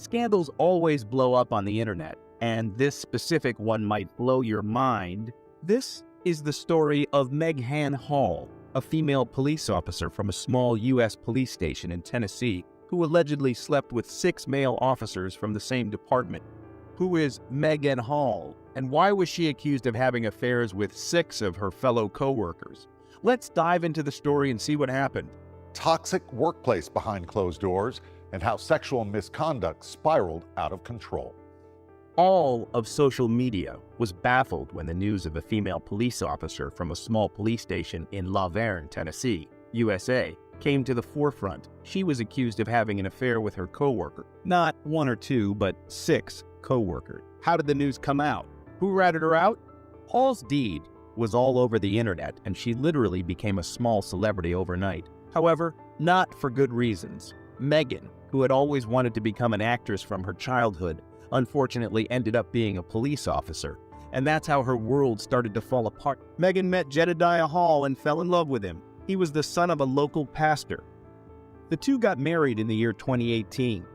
Scandals always blow up on the internet, and this specific one might blow your mind. This is the story of Meltdown Hall, a female police officer from a small U.S. police station in Tennessee who allegedly slept with 6 male officers from the same department. Who is Meltdown Hall, and why was she accused of having affairs with 6 of her fellow co-workers? Let's dive into the story and see what happened. Toxic workplace behind closed doors, and how sexual misconduct spiraled out of control. All of social media was baffled when the news of a female police officer from a small police station in La Vergne, Tennessee, USA, came to the forefront. She was accused of having an affair with her co-worker. Not 1 or 2, but 6 co-workers. How did the news come out? Who ratted her out? Hall's deed was all over the internet, and she literally became a small celebrity overnight. However, not for good reasons. Megan, who had always wanted to become an actress from her childhood, unfortunately ended up being a police officer, and that's how her world started to fall apart. Megan met Jedediah Hall and fell in love with him. He was the son of a local pastor. The two got married in the year 2018.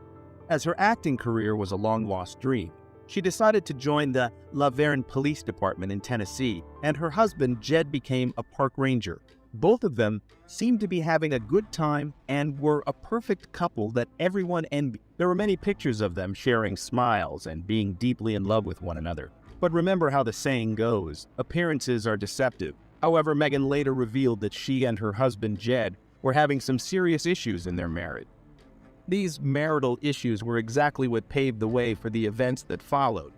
As her acting career was a long-lost dream, she decided to join the La Vergne Police Department in Tennessee, and her husband, Jed, became a park ranger. Both of them seemed to be having a good time and were a perfect couple that everyone envied. There were many pictures of them sharing smiles and being deeply in love with one another. But remember how the saying goes, appearances are deceptive. However, Megan later revealed that she and her husband, Jed, were having some serious issues in their marriage. These marital issues were exactly what paved the way for the events that followed.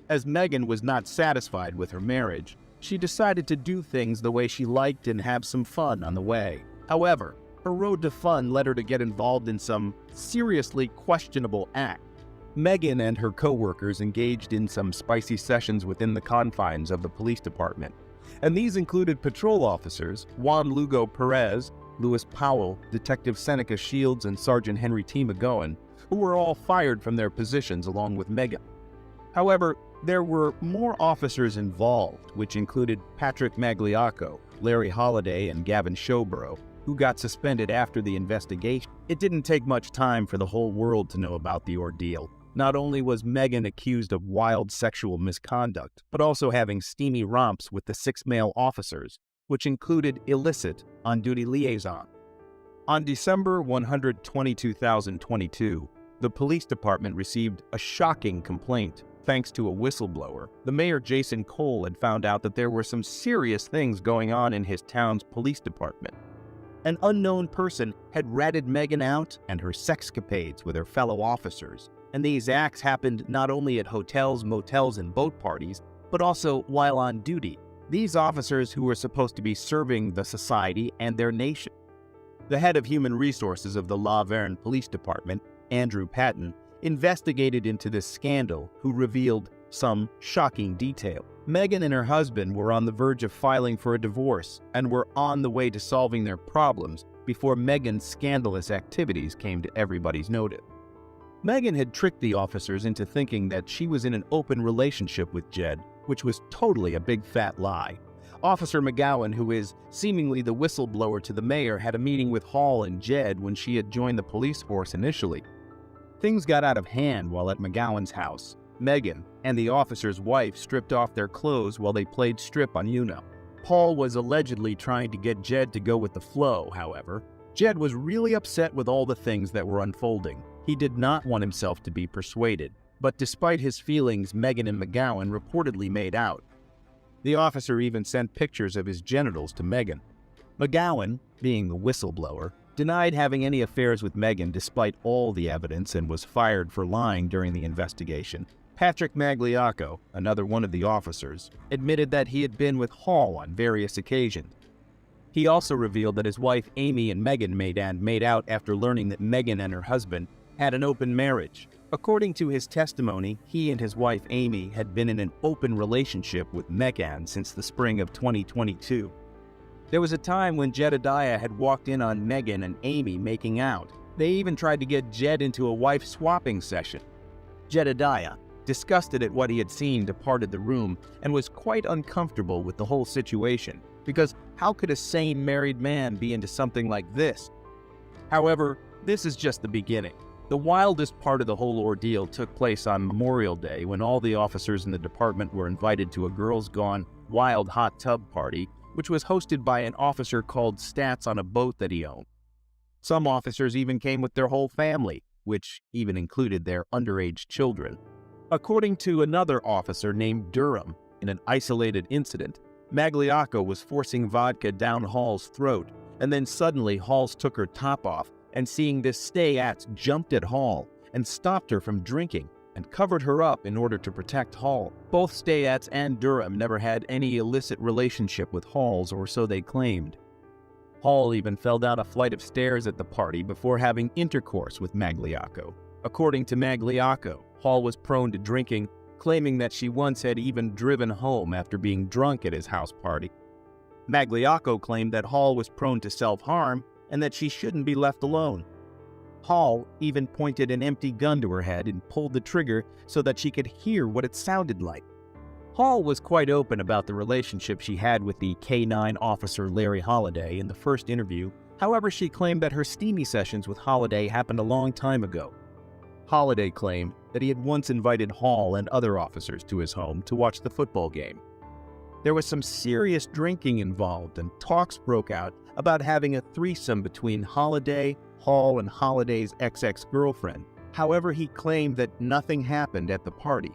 As Megan was not satisfied with her marriage, she decided to do things the way she liked and have some fun on the way. However, her road to fun led her to get involved in some seriously questionable acts. Megan and her co-workers engaged in some spicy sessions within the confines of the police department, and these included patrol officers Juan Lugo Perez, Louis Powell, Detective Seneca Shields, and Sergeant Henry T. McGowan, who were all fired from their positions along with Megan. However, there were more officers involved, which included Patrick Magliacco, Larry Holliday, and Gavin Showborough, who got suspended after the investigation. It didn't take much time for the whole world to know about the ordeal. Not only was Megan accused of wild sexual misconduct, but also having steamy romps with the 6 male officers, which included illicit on-duty liaison. On December 122, 2022, the police department received a shocking complaint. Thanks to a whistleblower, the mayor Jason Cole had found out that there were some serious things going on in his town's police department. An unknown person had ratted Megan out and her sexcapades with her fellow officers, and these acts happened not only at hotels, motels, and boat parties, but also while on duty. These officers who were supposed to be serving the society and their nation. The head of human resources of the La Vergne Police Department, Andrew Patton, investigated into this scandal, who revealed some shocking detail. Megan and her husband were on the verge of filing for a divorce and were on the way to solving their problems before Megan's scandalous activities came to everybody's notice. Megan had tricked the officers into thinking that she was in an open relationship with Jed, which was totally a big fat lie. Officer McGowan, who is seemingly the whistleblower to the mayor, had a meeting with Hall and Jed when she had joined the police force initially. Things got out of hand while at McGowan's house. Megan and the officer's wife stripped off their clothes while they played strip on Uno. Paul was allegedly trying to get Jed to go with the flow, however. Jed was really upset with all the things that were unfolding. He did not want himself to be persuaded, but despite his feelings, Megan and McGowan reportedly made out. The officer even sent pictures of his genitals to Megan. McGowan, being the whistleblower, denied having any affairs with Megan despite all the evidence and was fired for lying during the investigation. Patrick Magliacco, another one of the officers, admitted that he had been with Hall on various occasions. He also revealed that his wife Amy and Megan made out after learning that Megan and her husband had an open marriage. According to his testimony, he and his wife Amy had been in an open relationship with Megan since the spring of 2022. There was a time when Jedediah had walked in on Megan and Amy making out. They even tried to get Jed into a wife-swapping session. Jedediah, disgusted at what he had seen, departed the room and was quite uncomfortable with the whole situation, because how could a sane married man be into something like this? However, this is just the beginning. The wildest part of the whole ordeal took place on Memorial Day when all the officers in the department were invited to a Girls Gone Wild hot tub party, which was hosted by an officer called Stats on a boat that he owned. Some officers even came with their whole family, which even included their underage children. According to another officer named Durham, in an isolated incident, Magliocco was forcing vodka down Hall's throat, and then suddenly Halls took her top off, and seeing this, stay-ats jumped at Hall and stopped her from drinking and covered her up in order to protect Hall. Both stay-ats and Durham never had any illicit relationship with Halls, or so they claimed. Hall even fell down a flight of stairs at the party before having intercourse with Magliocco. According to Magliocco, Hall was prone to drinking, claiming that she once had even driven home after being drunk at his house party. Magliocco claimed that Hall was prone to self-harm and that she shouldn't be left alone. Hall even pointed an empty gun to her head and pulled the trigger so that she could hear what it sounded like. Hall was quite open about the relationship she had with the K-9 officer Larry Holliday in the first interview. However, she claimed that her steamy sessions with Holliday happened a long time ago. Holliday claimed that he had once invited Hall and other officers to his home to watch the football game. There was some serious drinking involved, and talks broke out about having a threesome between Holliday, Hall, and Holliday's ex-girlfriend. However, he claimed that nothing happened at the party.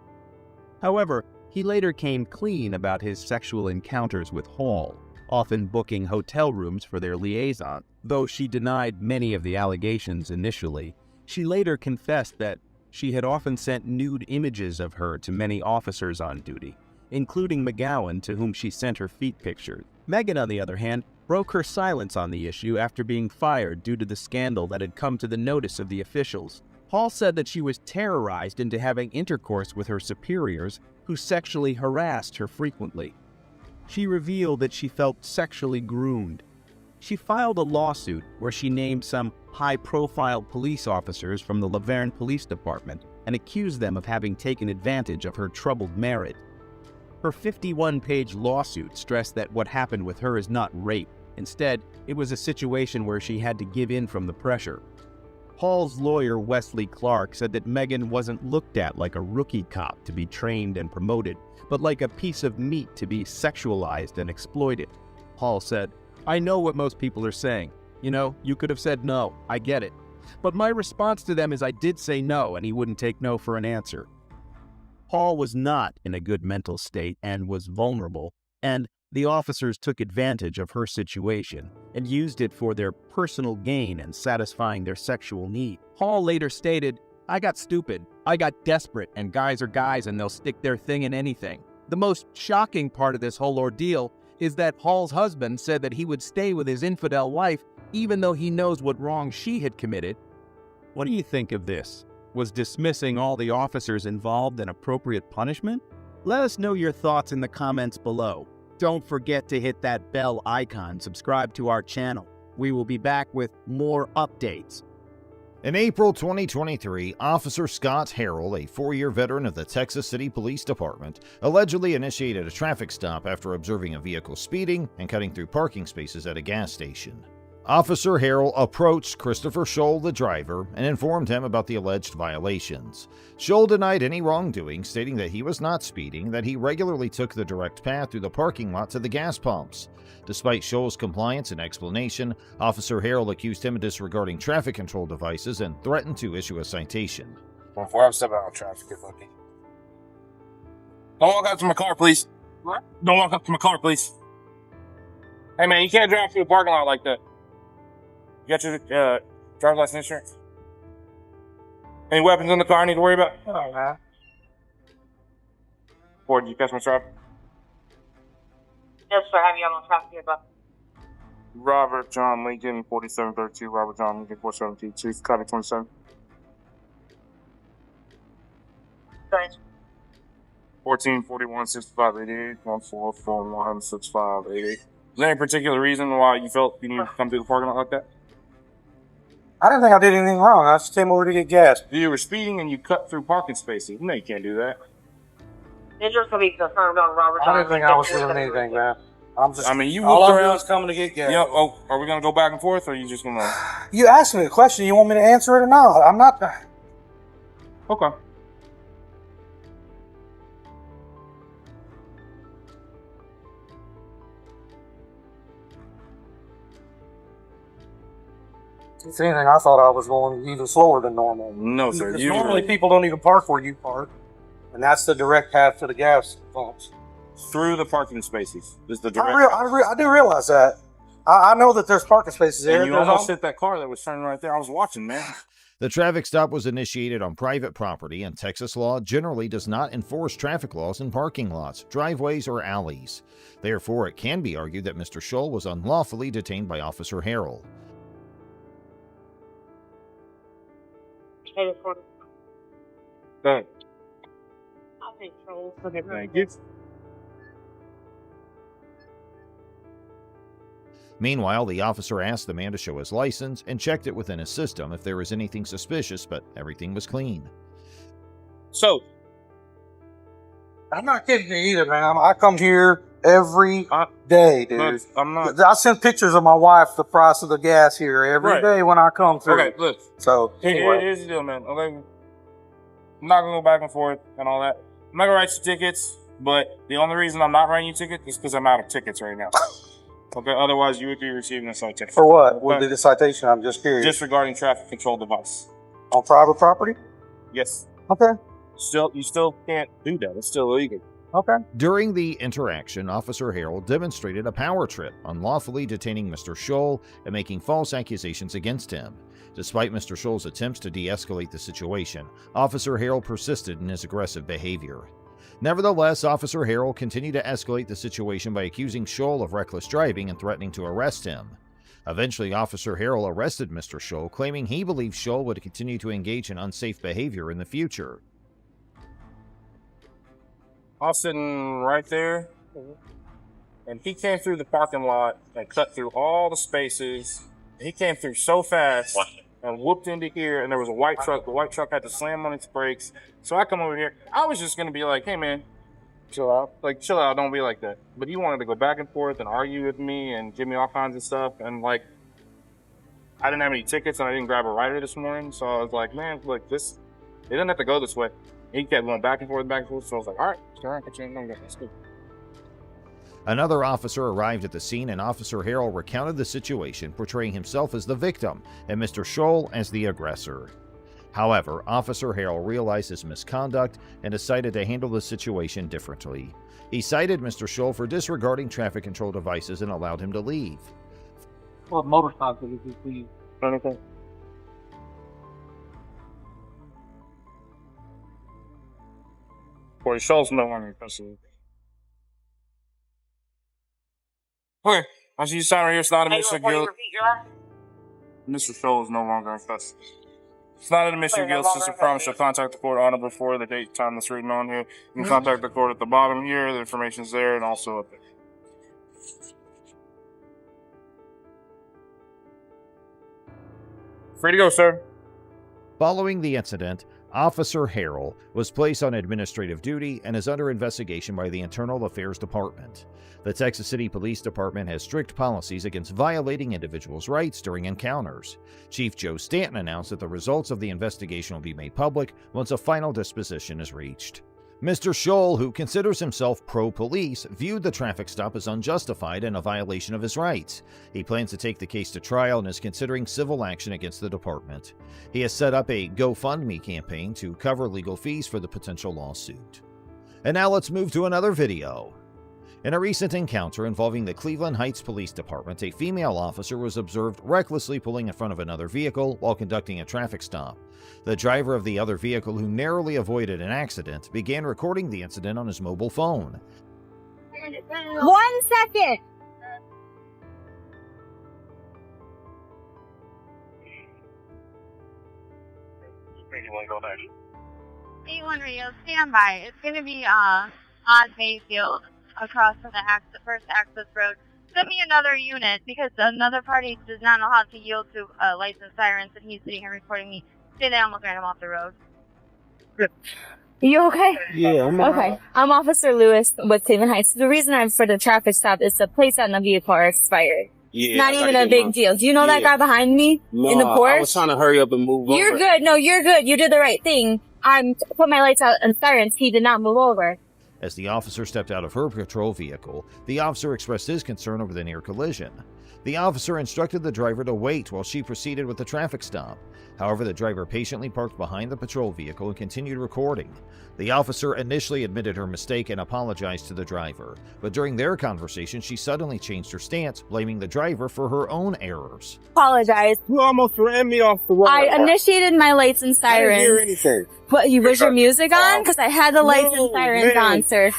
However, he later came clean about his sexual encounters with Hall, often booking hotel rooms for their liaison. Though she denied many of the allegations initially, she later confessed that she had often sent nude images of her to many officers on duty, including McGowan, to whom she sent her feet pictures. Megan, on the other hand, broke her silence on the issue after being fired due to the scandal that had come to the notice of the officials. Hall said that she was terrorized into having intercourse with her superiors, who sexually harassed her frequently. She revealed that she felt sexually groomed. She filed a lawsuit where she named some high-profile police officers from the Laverne Police Department and accused them of having taken advantage of her troubled marriage. Her 51-page lawsuit stressed that what happened with her is not rape. Instead, it was a situation where she had to give in from the pressure. Hall's lawyer, Wesley Clark, said that Megan wasn't looked at like a rookie cop to be trained and promoted, but like a piece of meat to be sexualized and exploited. Hall said, "I know what most people are saying. You know, you could have said no, I get it. But my response to them is I did say no, and he wouldn't take no for an answer." Hall was not in a good mental state and was vulnerable, and the officers took advantage of her situation and used it for their personal gain and satisfying their sexual need. Hall later stated, "I got stupid, I got desperate, and guys are guys and they'll stick their thing in anything." The most shocking part of this whole ordeal is that Hall's husband said that he would stay with his infidel wife even though he knows what wrong she had committed. What do you think of this? Was dismissing all the officers involved an appropriate punishment? Let us know your thoughts in the comments below. Don't forget to hit that bell icon, subscribe to our channel. We will be back with more updates. In April 2023, Officer Scott Harrell, a 4-year veteran of the Texas City Police Department, allegedly initiated a traffic stop after observing a vehicle speeding and cutting through parking spaces at a gas station. Officer Harrell approached Christopher Scholl, the driver, and informed him about the alleged violations. Scholl denied any wrongdoing, stating that he was not speeding, that he regularly took the direct path through the parking lot to the gas pumps. Despite Scholl's compliance and explanation, Officer Harrell accused him of disregarding traffic control devices and threatened to issue a citation. Before I'm stepping out of traffic, good looking. Don't walk up to my car, please. What? Don't walk up to my car, please. Hey, man, you can't drive through the parking lot like that. You got your driver's license insurance? Any weapons in the car I need to worry about? Oh, man. Ford, did you catch my traffic? Yes, sir. Have you on traffic here, bud? Robert John Lincoln, 4732. Robert John Lincoln, 472. Chief, copy 27. Thanks. 1441 6588 1441 6588. Is there any particular reason why you felt you needed to come through the parking lot like that? I didn't think I did anything wrong. I just came over to get gas. You were speeding and you cut through parking spaces. No, you can't do that. It's just to be confirmed on Robert. I didn't think I was doing anything, man. I'm just. I mean, you all looked I'm around. doing is coming to get gas. Yeah. Oh, are we gonna go back and forth, or are you just gonna? You asked me a question. You want me to answer it or not? I'm not. Okay. If anything, I thought I was going even slower than normal. No, sir. Because You normally people don't even park where you park, and that's the direct path to the gas pumps. through the parking spaces. This is the direct. I do realize that. I know that there's parking spaces there. And you There's almost hit that car that was turning right there. I was watching, man. The traffic stop was initiated on private property, and Texas law generally does not enforce traffic laws in parking lots, driveways, or alleys. Therefore, it can be argued that Mr. Scholl was unlawfully detained by Officer Harrell. Go ahead. Thank you. Meanwhile, the officer asked the man to show his license and checked it within his system if there was anything suspicious, but everything was clean. So, I'm not kidding you either, man. I come here every day, dude. look, I'm not. I send pictures of my wife the price of the gas here every Right. day when I come through. Okay, look. So anyway, Here's the deal, man. Okay, I'm not gonna go back and forth and all that. I'm not gonna write you tickets, but the only reason I'm not writing you tickets is because I'm out of tickets right now. Okay, otherwise you would be receiving a citation. for what? What Okay. did the citation? I'm just curious. Disregarding traffic control device. On private property? Yes. Okay. You still can't do that. It's still illegal. Okay. During the interaction, Officer Harrell demonstrated a power trip, unlawfully detaining Mr. Scholl and making false accusations against him. Despite Mr. Scholl's attempts to de-escalate the situation, Officer Harrell persisted in his aggressive behavior. Nevertheless, Officer Harrell continued to escalate the situation by accusing Scholl of reckless driving and threatening to arrest him. Eventually, Officer Harrell arrested Mr. Scholl, claiming he believed Scholl would continue to engage in unsafe behavior in the future. I was sitting right there, and he came through the parking lot and cut through all the spaces. He came through so fast and whooped into here, and there was a white truck. The white truck had to slam on its brakes. So I come over here. I was just going to be like, hey, man, chill out. Like, chill out. Don't be like that. But he wanted to go back and forth and argue with me and give me all kinds of stuff. And, like, I didn't have any tickets, and I didn't grab a rider this morning. So I was like, man, look, it doesn't have to go this way. He kept going back and forth, so I was like, all right, let's go. Another officer arrived at the scene, and Officer Harrell recounted the situation, portraying himself as the victim and Mr. Scholl as the aggressor. However, Officer Harrell realized his misconduct and decided to handle the situation differently. He cited Mr. Scholl for disregarding traffic control devices and allowed him to leave. What motorcycle did you see? Anything? Boy, Scholl's no longer in custody. Okay, I see you sign right here. It's not a admission of guilt. Mr. Scholl is no longer in custody. It's not an admission of guilt. It's just a promise to contact the court on or before the date and time that's written on here. You can contact the court at the bottom here. The information's there and also up there. Free to go, sir. Following the incident, Officer Harrell was placed on administrative duty and is under investigation by the Internal Affairs Department. The Texas City Police Department has strict policies against violating individuals' rights during encounters. Chief Joe Stanton announced that the results of the investigation will be made public once a final disposition is reached. Mr. Scholl, who considers himself pro-police, viewed the traffic stop as unjustified and a violation of his rights. He plans to take the case to trial and is considering civil action against the department. He has set up a GoFundMe campaign to cover legal fees for the potential lawsuit. And now let's move to another video. In a recent encounter involving the Cleveland Heights Police Department, a female officer was observed recklessly pulling in front of another vehicle while conducting a traffic stop. The driver of the other vehicle, who narrowly avoided an accident, began recording the incident on his mobile phone. 1 second. You want to go next? 81 Rio, stand by. It's going to be on Mayfield across from the first access road. Send me another unit because another party does not know how to yield to lights and sirens, and he's sitting here recording me. Stay there, I'm looking at him off the road. You okay? Yeah, I'm Okay. I'm Officer Lewis with Cleveland Heights. The reason I'm for the traffic stop is the plates on the vehicle are expired. Yeah, Not even a big deal. Do you know that guy behind me in the Porsche? I was trying to hurry up and move over. You're good. No, you're good. You did the right thing. Put my lights out and sirens. He did not move over. As the officer stepped out of her patrol vehicle, the officer expressed his concern over the near collision. The officer instructed the driver to wait while she proceeded with the traffic stop. However, the driver patiently parked behind the patrol vehicle and continued recording. The officer initially admitted her mistake and apologized to the driver, but during their conversation, she suddenly changed her stance, blaming the driver for her own errors. Apologize. You almost ran me off the road. I initiated my lights and I didn't hear sirens. anything. But was your music on? Because I had the lights and sirens man. on, sir.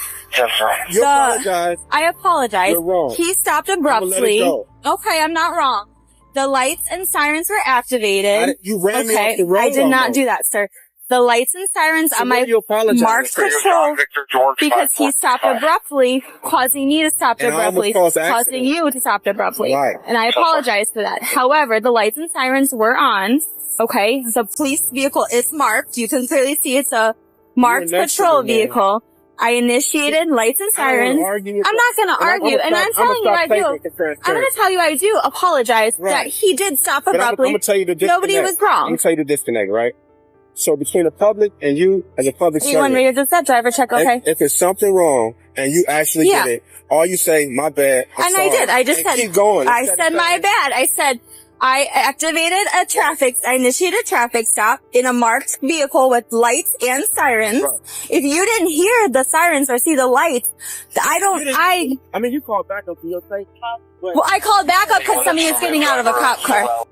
You apologize. I apologize. You're wrong. He stopped I'ma let it abruptly. go. Okay, I'm not wrong. The lights and sirens were activated. You ran me Okay, off the road. I did not almost. do that, sir. The lights and sirens So on what my are you apologizing marked for? patrol because he stopped abruptly, causing me to stop And I almost abruptly, caused an causing accident. you to stop abruptly. Right. And I apologize for that. However, the lights and sirens were on. Okay, the police vehicle is marked. You can clearly see it's a marked You're next to patrol me, man. vehicle. I initiated lights and I don't sirens. wanna argue with I'm you. not going to argue, and I'm telling you I do. I'm going to tell you I do apologize that Right. he did stop But I'm abruptly. gonna tell you the disconnect. Nobody was I'm wrong. gonna tell you the disconnect, right? So between the public and you as a public You want servant, me to just that driver check, okay? if it's something wrong and you actually Yeah. did it, all you say, my bad. I'm And I sorry, did. I just and said, keep going. I said my bad. I said, I initiated a traffic stop in a marked vehicle with lights and sirens. Right. If you didn't hear the sirens or see the lights, I mean, you called back up for your sake. well, I called back up because somebody is getting out of a cop car.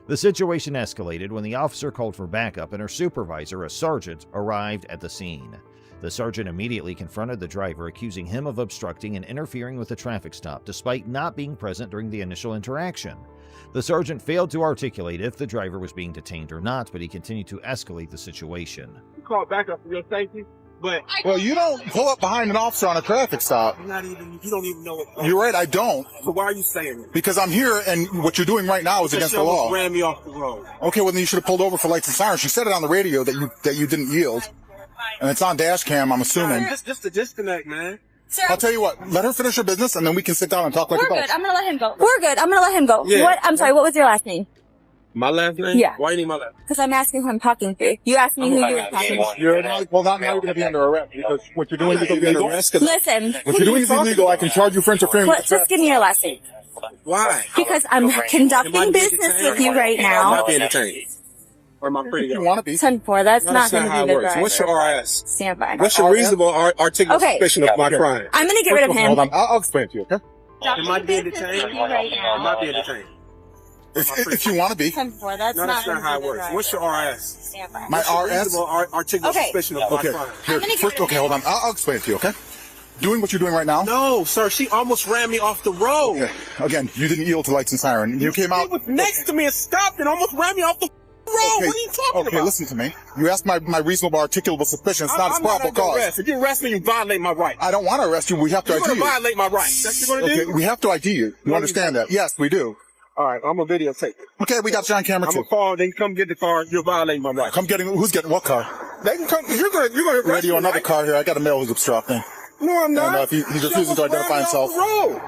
The situation escalated when the officer called for backup and her supervisor, a sergeant, arrived at the scene. The sergeant immediately confronted the driver, accusing him of obstructing and interfering with the traffic stop despite not being present during the initial interaction. The sergeant failed to articulate if the driver was being detained or not, but he continued to escalate the situation. You called back up for your safety, but Well, you don't pull up behind an officer on a traffic stop. you don't even know what. You're right, I don't. So why are you saying it? Because I'm here and what you're doing right now is against the law. Ran me off the road. Okay, well then you should have pulled over for lights and sirens. You said it on the radio that you didn't yield. And it's on dash cam, I'm assuming. Just a disconnect, man. Sir, I'll tell you what, let her finish her business and then we can sit down and talk like we're adults. good. I'm going to let him go. We're good. I'm going to let him go. Yeah. I'm sorry. What was your last name? My last name? Yeah. Why you need my last name? Because I'm asking who I'm talking to. You asked me who you were talking to. You're not, well, now you're going to be under arrest because what you're doing is illegal. Listen. What you're doing is illegal. I can charge you for interfering with the Just traffic. give me your last name. Why? Because I'm conducting business with you right I'm now. not being detained. Or am I free to If you go? want to be. 10-4. That's not going to how be it the works. driver. What's your RS? Stand by. What's your reasonable articulate Okay. suspicion of my crime? I'm going to get rid of Hold him. on, I'll explain it to you, okay? Am I being detained? Right now. Am I being detained? If you want to be. 10-4. That's No, that's not gonna how be it the works. driver. What's your RS? Stand by. My RS. Reasonable articulate Okay. suspicion of my Okay, crime. here, I'm gonna get first, rid of okay, him. hold on. I'll explain it to you, okay? Doing what you're doing right now. No, sir, she almost ran me off the road. Okay. Again, you didn't yield to lights and siren. You came She out. was next to me and stopped and almost ran me off the road. Okay, What are you talking okay, about? listen to me. You asked my reasonable articulable suspicion. It's not a I'm not probable under cause. arrest. If you arrest me, you violate my rights. I don't want to arrest you. We have to You're ID going to you. violate my rights. That's what you're going to Okay, do? we have to ID you. You No, understand you that? Yes, we do. All right, I'm going to videotape it. Okay, we got you on camera I'm too. going to call, then come get the car. You're violating my rights. Come getting, who's getting what car? They can come. You're going to arrest Radio, me, another right? car here. I got a male who's obstructing. No, I'm not. And, if he refuses to identify himself. Road.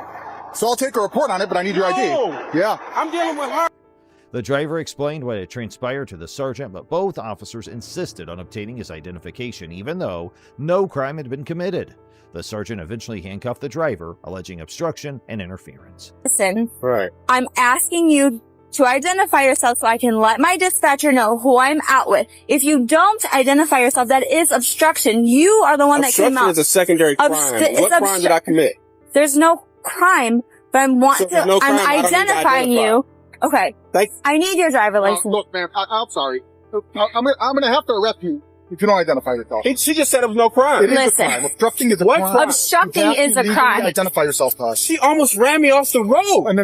So I'll take a report on it, but I need your ID. No. Yeah. I'm dealing with her. The driver explained what had transpired to the sergeant, but both officers insisted on obtaining his identification, even though no crime had been committed. The sergeant eventually handcuffed the driver, alleging obstruction and interference. Listen, Right. I'm asking you to identify yourself so I can let my dispatcher know who I'm out with. If you don't identify yourself, that is obstruction. You are the one that came Obstruction out. is a secondary crime. It's What crime did I commit? There's no crime, but So there's no crime, I don't I'm need to identifying identify. you. Okay. Thank- I need your driver license. Look, man, I'm sorry. I'm going to have to arrest you if you don't identify yourself. She just said it was no crime. It is Listen. a crime. Obstructing is a What crime. crime? Obstructing You have to is a legally crime. Identify yourself, Tosh. She almost ran me off the road. And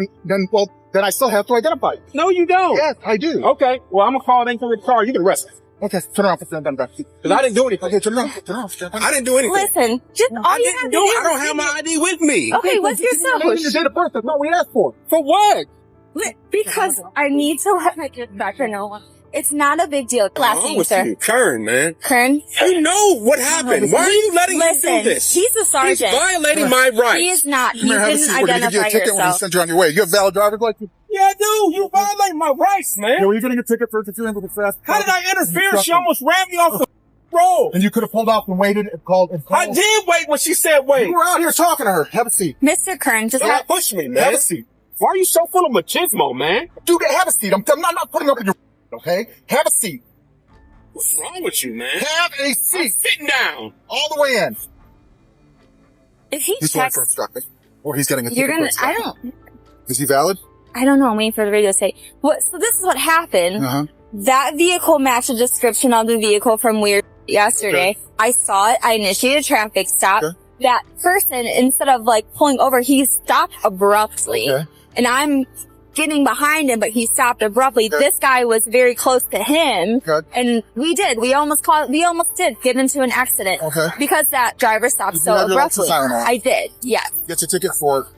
then I still have to identify you. No, you don't. Yes, I do. Okay. Well, I'm gonna call and come to the car. You can arrest me Okay, turn around for stand back. because I didn't do anything. Okay, turn around. I didn't do anything. Listen, just all I you didn't have to do. do I don't have my ID with me. Okay, what's your Your source? date of birth is not what we asked for. For what? Because I need to let my dispatcher know It's not a big deal. Last name, sir. Kern, man. Kern? You know what happened. Why are you letting him do this? He's the sergeant. He's violating my rights. He is not. You Have a didn't seat. We're gonna give you a identify ticket when we yourself. send you on your way. You have valid driver's license? Yeah, I do. You violating my rights, man. Yeah, well, you're getting a ticket for interfering with the fast. How did I interfere? She almost ran me off the road. And you could have pulled off and waited and called. I did wait when she said wait. You were out here talking to her. Have a seat. Mr. Kern, just Don't push me, man. Have a seat. Why are you so full of machismo, man? Dude, have a seat. I'm not putting up with your okay? Have a seat. What's wrong with you, man? Have a seat. I'm sitting down. All the way in. if he He's going checks, for obstructing. Or he's getting a you're ticket gonna. for I obstructing. don't. Is he valid? I don't know. I'm waiting for the radio to say. What? So this is what happened. Uh-huh. That vehicle matched the description of the vehicle from yesterday. Okay. I saw it. I initiated a traffic stop. Okay. That person, instead of like pulling over, he stopped abruptly. Okay. And I'm getting behind him, but he stopped abruptly. Okay. This guy was very close to him. Okay. And we almost did get into an accident. Okay. Because that driver stopped Did you so have your license abruptly. siren on? I did, yes. Get your ticket for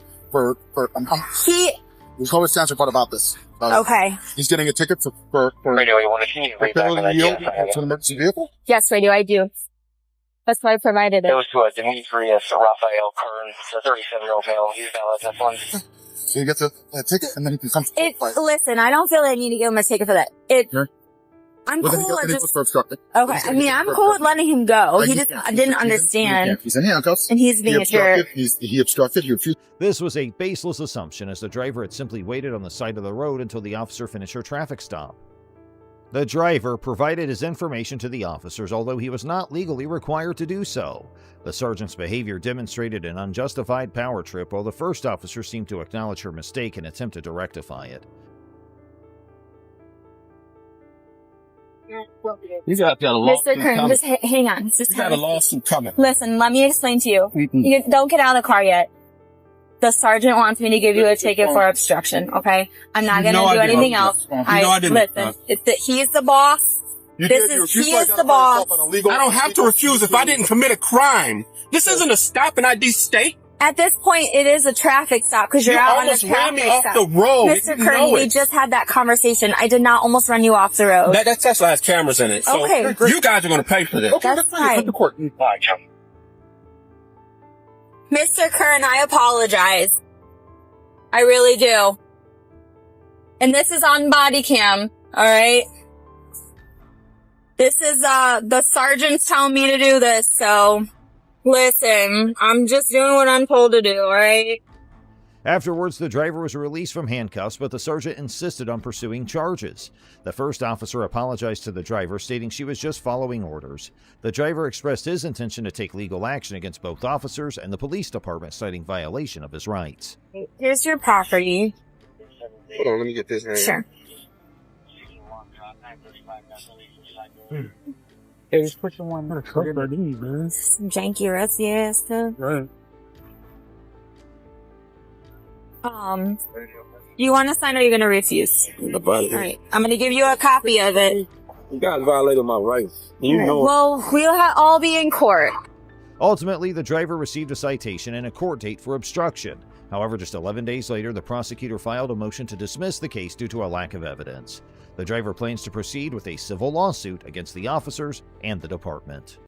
He, we told his answer part about this. okay. He's getting a ticket for Radio, you want to see me? failing to yield to an emergency vehicle? Yes, radio, I do. That's why I provided it. It was to Demetrius Raphael Kern, the 37-year-old male. He's valid. That's one. So he gets a ticket and then he can come to the fight. Listen, I don't feel like I need to give him a ticket for that. Yeah. I'm Well, then cool he with goes just, for obstructing. okay. I mean, I'm cool with letting him go. He just didn't understand. He's in handcuffs. And he's being a jerk. He obstructed. He refused. This was a baseless assumption, as the driver had simply waited on the side of the road until the officer finished her traffic stop. The driver provided his information to the officers, although he was not legally required to do so. The sergeant's behavior demonstrated an unjustified power trip, while the first officer seemed to acknowledge her mistake and attempted to rectify it. He's got a lawsuit Mr. Kern, coming. just hang on. Just He's got a lawsuit coming. Listen, let me explain to you. You don't get out of the car yet. The sergeant wants me to give you a ticket for obstruction, okay? I'm not going to do anything else. I didn't. Listen, he's the boss. He is the boss. I don't have to refuse if I didn't commit a crime. This isn't a stop and ID state. At this point, it is a traffic stop because you're out on a almost ran me traffic off stop. the road. Mr. Kern, we just had that conversation. I did not almost run you off the road. That Tesla has cameras in it. So Okay. you guys are going to pay for this. That's fine. All right, John. Mr. Kern, I apologize. I really do. And this is on body cam, alright? This is, the sergeant's telling me to do this, so listen, I'm just doing what I'm told to do, alright? Afterwards, the driver was released from handcuffs, but the sergeant insisted on pursuing charges. The first officer apologized to the driver, stating she was just following orders. The driver expressed his intention to take legal action against both officers and the police department, citing violation of his rights. Here's your property. Hold on, let me get this in. Sure. Hey, just put one. Man. Some janky rusty ass stuff. Right. You want to sign or are you going to refuse? Alright, I'm going to give you a copy of it. You guys violated my rights. You know it. Well, we'll all be in court. Ultimately, the driver received a citation and a court date for obstruction. However, just 11 days later, the prosecutor filed a motion to dismiss the case due to a lack of evidence. The driver plans to proceed with a civil lawsuit against the officers and the department.